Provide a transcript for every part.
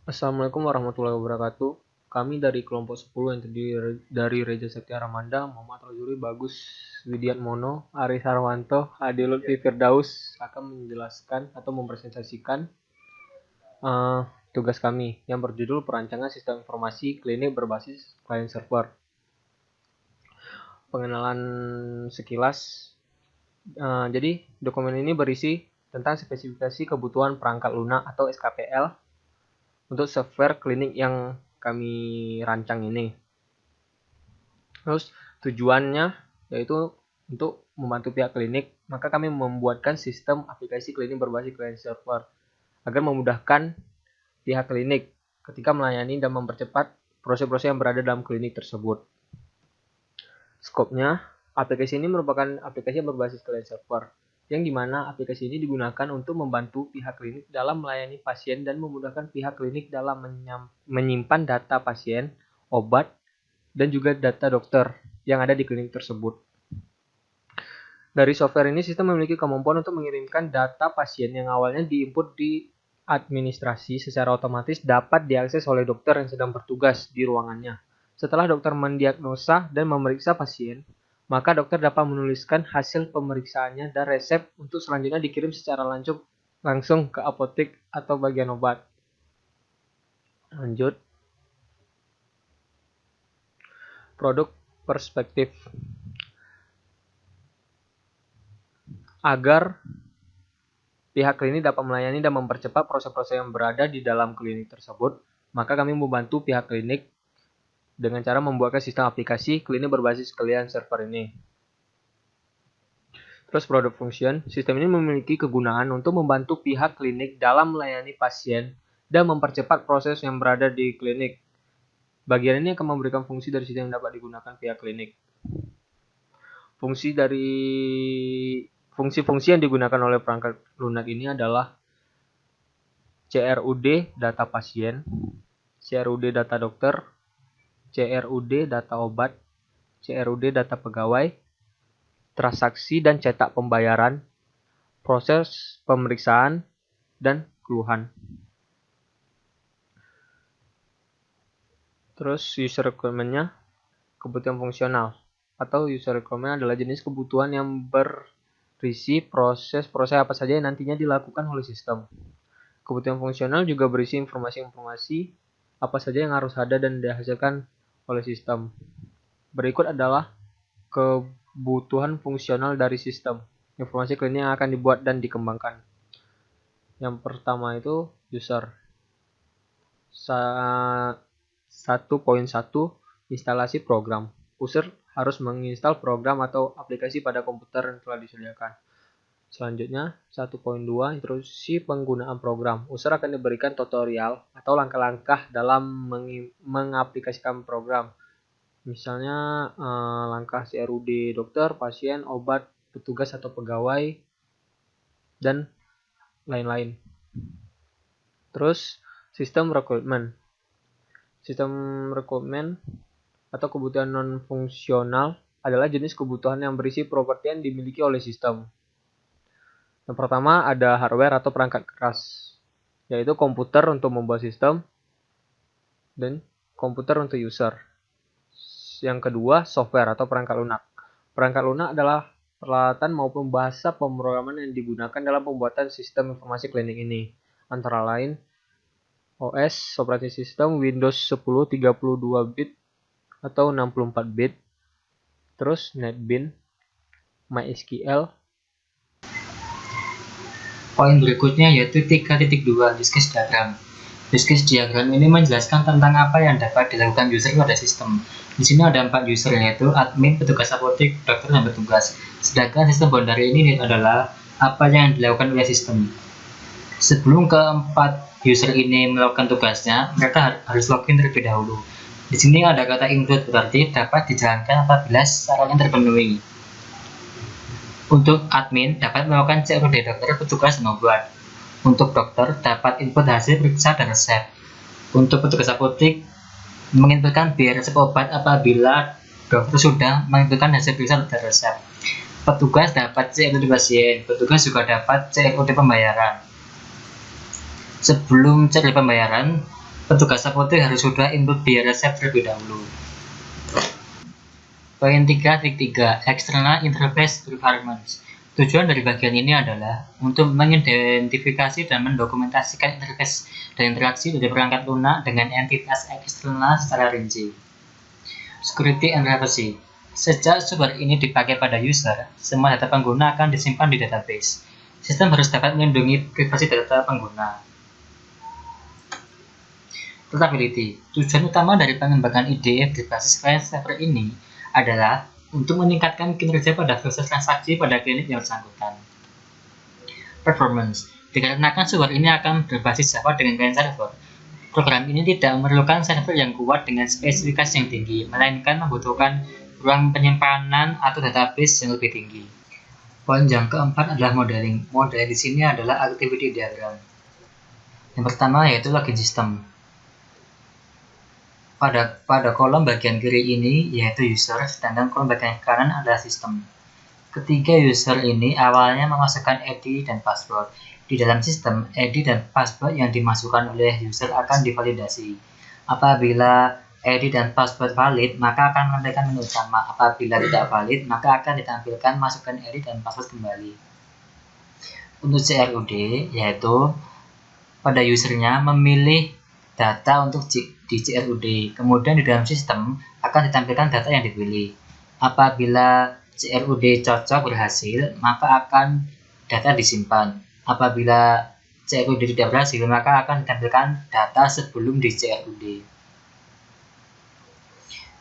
Assalamualaikum warahmatullahi wabarakatuh. Kami dari kelompok 10 yang terdiri dari Reza Setia Ramanda, Muhammad Rojuri, Bagus Widiatmono, Aris Harwanto, Ade Lutfi Firdaus akan menjelaskan atau mempresentasikan uh, tugas kami yang berjudul Perancangan Sistem Informasi Klinik Berbasis Client Server. Pengenalan sekilas. Jadi dokumen ini berisi tentang spesifikasi kebutuhan perangkat lunak atau SKPL untuk software klinik yang kami rancang ini. Terus tujuannya yaitu untuk membantu pihak klinik, maka kami membuatkan sistem aplikasi klinik berbasis client server agar memudahkan pihak klinik ketika melayani dan mempercepat proses-proses yang berada dalam klinik tersebut. Skopnya, aplikasi ini merupakan aplikasi yang berbasis client server, yang dimana aplikasi ini digunakan untuk membantu pihak klinik dalam melayani pasien dan memudahkan pihak klinik dalam menyimpan data pasien, obat, dan juga data dokter yang ada di klinik tersebut. Dari software ini, sistem memiliki kemampuan untuk mengirimkan data pasien yang awalnya diinput di administrasi secara otomatis dapat diakses oleh dokter yang sedang bertugas di ruangannya. Setelah dokter mendiagnosa dan memeriksa pasien, maka dokter dapat menuliskan hasil pemeriksaannya dan resep untuk selanjutnya dikirim secara langsung ke apotek atau bagian obat. Lanjut. Produk perspektif. Agar pihak klinik dapat melayani dan mempercepat proses-proses yang berada di dalam klinik tersebut, maka kami membantu pihak klinik dengan cara membuatkan sistem aplikasi klinik berbasis client server ini. Terus produk function, sistem ini memiliki kegunaan untuk membantu pihak klinik dalam melayani pasien dan mempercepat proses yang berada di klinik. Bagian ini akan memberikan fungsi dari sistem yang dapat digunakan pihak klinik. Fungsi-fungsi yang digunakan oleh perangkat lunak ini adalah CRUD data pasien, CRUD data dokter, CRUD data obat, CRUD data pegawai, transaksi dan cetak pembayaran, proses pemeriksaan, dan keluhan. Terus user requirement-nya, kebutuhan fungsional atau user requirement adalah jenis kebutuhan yang berisi proses-proses apa saja yang nantinya dilakukan oleh sistem. Kebutuhan fungsional juga berisi informasi-informasi apa saja yang harus ada dan dihasilkan oleh sistem. Berikut adalah kebutuhan fungsional dari sistem. Informasi klinik yang akan dibuat dan dikembangkan. Yang pertama itu user. 1.1 instalasi program. User harus menginstal program atau aplikasi pada komputer yang telah disediakan. Selanjutnya, 1.2 instruksi penggunaan program. User akan diberikan tutorial atau langkah-langkah dalam mengaplikasikan program. Misalnya langkah CRUD dokter, pasien, obat, petugas atau pegawai, dan lain-lain. Terus, sistem rekrutmen. Sistem rekrutmen atau kebutuhan non-fungsional adalah jenis kebutuhan yang berisi properti yang dimiliki oleh sistem. Yang pertama ada hardware atau perangkat keras, yaitu komputer untuk membuat sistem dan komputer untuk user. Yang kedua, software atau perangkat lunak. Perangkat lunak adalah peralatan maupun bahasa pemrograman yang digunakan dalam pembuatan sistem informasi klinik ini. Antara lain, OS, operating system, Windows 10 32 bit atau 64 bit. Terus NetBeans, MySQL. Poin berikutnya yaitu 3.2 use case diagram. Use case diagram ini menjelaskan tentang apa yang dapat dilakukan user pada sistem. Di sini ada 4 user yaitu admin, petugas apotek, dokter, dan petugas. Sedangkan sistem boundary ini adalah apa yang dilakukan oleh sistem. Sebelum keempat user ini melakukan tugasnya, mereka harus login terlebih dahulu. Di sini ada kata include, berarti dapat dijalankan apabila syaratnya terpenuhi. Untuk admin dapat melakukan CRUD dokter, petugas, dan obat. Untuk dokter dapat input hasil periksa dan resep. Untuk petugas apotek menginputkan biaya resep obat apabila dokter sudah menginputkan hasil periksa dan resep. Petugas dapat CRUD pasien, petugas juga dapat CRUD pembayaran. Sebelum CRUD pembayaran, petugas apotek harus sudah input biaya resep terlebih dahulu. Poin 3.3 External Interface Requirements. Tujuan dari bagian ini adalah untuk mengidentifikasi dan mendokumentasikan interface dan interaksi dari perangkat lunak dengan entitas eksternal secara rinci. Security and Privacy. Sejak sumber ini dipakai pada user, semua data pengguna akan disimpan di database. Sistem harus dapat melindungi privasi data pengguna. Portability. Tujuan utama dari pengembangan IDE berbasis file server ini adalah untuk meningkatkan kinerja pada proses transaksi pada klinik yang bersangkutan. Performance. Dikarenakan sumber ini akan berbasis Java dengan client server, program ini tidak memerlukan server yang kuat dengan spesifikasi yang tinggi, melainkan membutuhkan ruang penyimpanan atau database yang lebih tinggi. Poin yang keempat adalah modeling. Model di sini adalah activity diagram. Yang pertama yaitu login system. Pada kolom bagian kiri ini yaitu user, sedangkan kolom bagian kanan adalah sistem. Ketiga user ini awalnya memasukkan ID dan password. Di dalam sistem, ID dan password yang dimasukkan oleh user akan divalidasi. Apabila ID dan password valid, maka akan menampilkan menu utama. Apabila tidak valid, maka akan ditampilkan masukkan ID dan password kembali. Untuk CRUD, yaitu pada usernya memilih data untuk di CRUD. Kemudian di dalam sistem akan ditampilkan data yang dipilih. Apabila CRUD cocok berhasil, maka akan data disimpan. Apabila CRUD tidak berhasil, maka akan ditampilkan data sebelum di CRUD.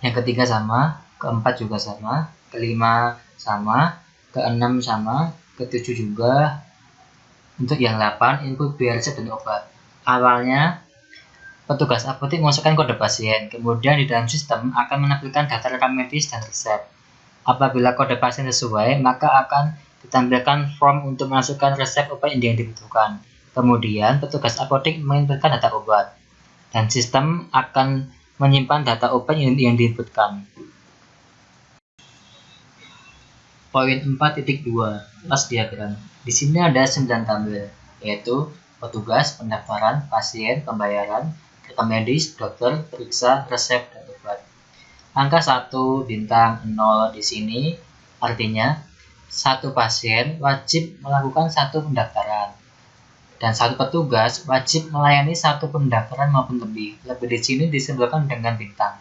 Yang ketiga sama, keempat juga sama, kelima sama, keenam sama, ketujuh juga. Untuk yang 8, input biaya resep dan obat. Awalnya, petugas apotek memasukkan kode pasien, kemudian di dalam sistem akan menampilkan data rekam medis dan resep. Apabila kode pasien sesuai, maka akan ditampilkan form untuk memasukkan resep obat yang dibutuhkan. Kemudian, petugas apotek menginputkan data obat, dan sistem akan menyimpan data obat yang diinputkan. Poin 4.2 Task diagram. Di sini ada 9 tabel, yaitu petugas, pendaftaran, pasien, pembayaran, rekam medis, dokter, periksa, resep, dan obat. Angka 1 bintang 0 di sini artinya satu pasien wajib melakukan satu pendaftaran dan satu petugas wajib melayani satu pendaftaran maupun lebih. Lebih di sini disebutkan dengan bintang.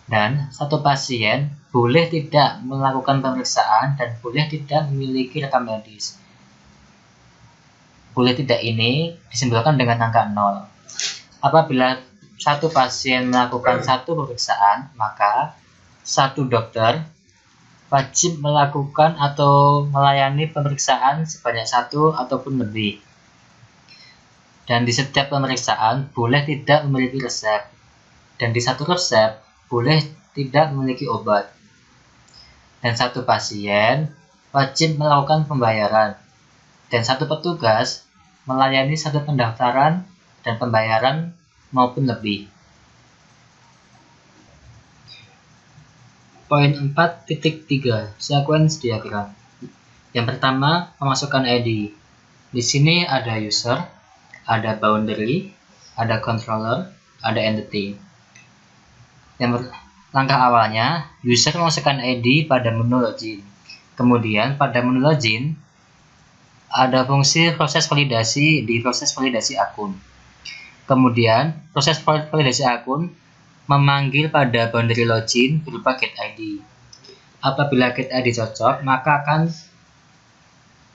Dan satu pasien boleh tidak melakukan pemeriksaan dan boleh tidak memiliki rekam medis. Boleh tidak ini disebutkan dengan angka 0. Apabila satu pasien melakukan satu pemeriksaan, maka satu dokter wajib melakukan atau melayani pemeriksaan sebanyak satu ataupun lebih. Dan di setiap pemeriksaan boleh tidak memiliki resep. Dan di satu resep boleh tidak memiliki obat. Dan satu pasien wajib melakukan pembayaran. Dan satu petugas melayani satu pendaftaran dan pembayaran maupun lebih. Poin 4.3 Sequence diagram. Yang pertama, memasukkan ID. Di sini ada user, ada boundary, ada controller, ada entity. Langkah awalnya, user memasukkan ID pada menu login. Kemudian pada menu login ada fungsi proses validasi di proses validasi akun. Kemudian proses validasi akun memanggil pada boundary login berupa get ID. Apabila get ID cocok, maka akan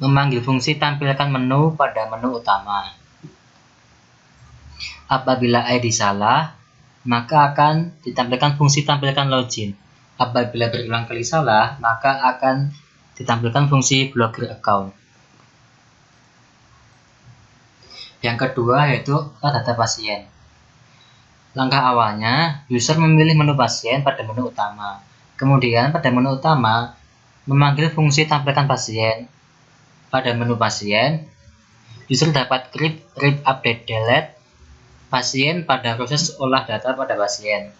memanggil fungsi tampilkan menu pada menu utama. Apabila ID salah, maka akan ditampilkan fungsi tampilkan login. Apabila berulang kali salah, maka akan ditampilkan fungsi blokir account. Yang kedua yaitu data pasien. Langkah awalnya, user memilih menu pasien pada menu utama. Kemudian pada menu utama, memanggil fungsi tampilkan pasien. Pada menu pasien, user dapat create, read, update, delete pasien pada proses olah data pada pasien.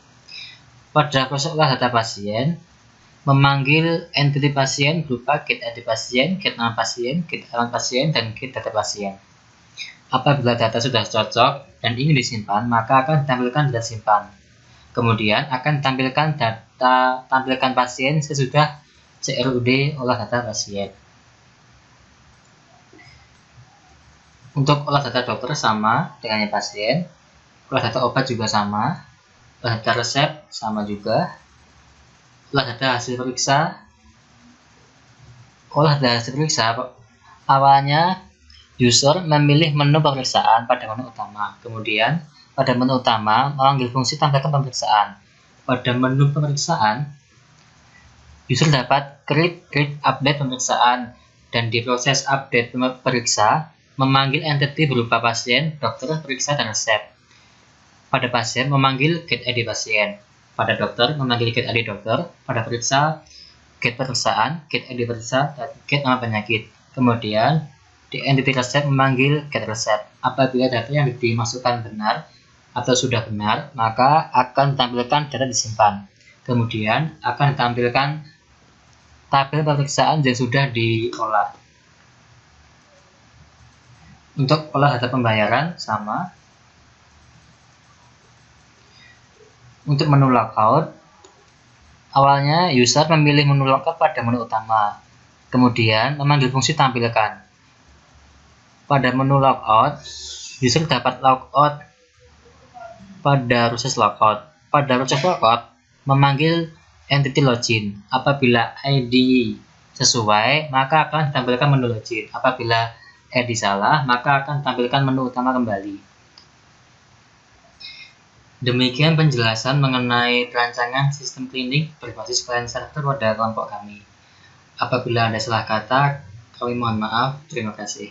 Pada proses olah data pasien, memanggil entity pasien berupa get ID pasien, get nama pasien, get alamat pasien, dan get data pasien. Apabila data sudah cocok dan ingin disimpan, maka akan ditampilkan data simpan. Kemudian akan tampilkan pasien sesudah CRUD olah data pasien. Untuk olah data dokter sama dengan pasien, olah data obat juga sama, olah data resep sama juga, olah data hasil periksa. Olah data hasil periksa awalnya user memilih menu pemeriksaan pada menu utama. Kemudian pada menu utama memanggil fungsi tampilkan pemeriksaan. Pada menu pemeriksaan, user dapat create update pemeriksaan dan di proses update periksa memanggil entity berupa pasien, dokter, periksa, dan resep. Pada pasien memanggil get ID pasien. Pada dokter memanggil get ID dokter. Pada periksa get periksaan, get ID periksa, dan get nama penyakit. Kemudian di entity resep memanggil get resep. Apabila data yang dimasukkan benar atau sudah benar, maka akan ditampilkan data disimpan. Kemudian akan ditampilkan tabel pemeriksaan yang sudah diolah. Untuk olah data pembayaran sama. Untuk menu logout, awalnya user memilih menu logout pada menu utama, kemudian memanggil fungsi tampilkan. Pada menu logout, user dapat logout pada proses logout. Pada proses logout, memanggil entity login. Apabila ID sesuai, maka akan ditampilkan menu login. Apabila ID salah, maka akan tampilkan menu utama kembali. Demikian penjelasan mengenai perancangan sistem klinik berbasis client server pada kelompok kami. Apabila ada salah kata, kami mohon maaf. Terima kasih.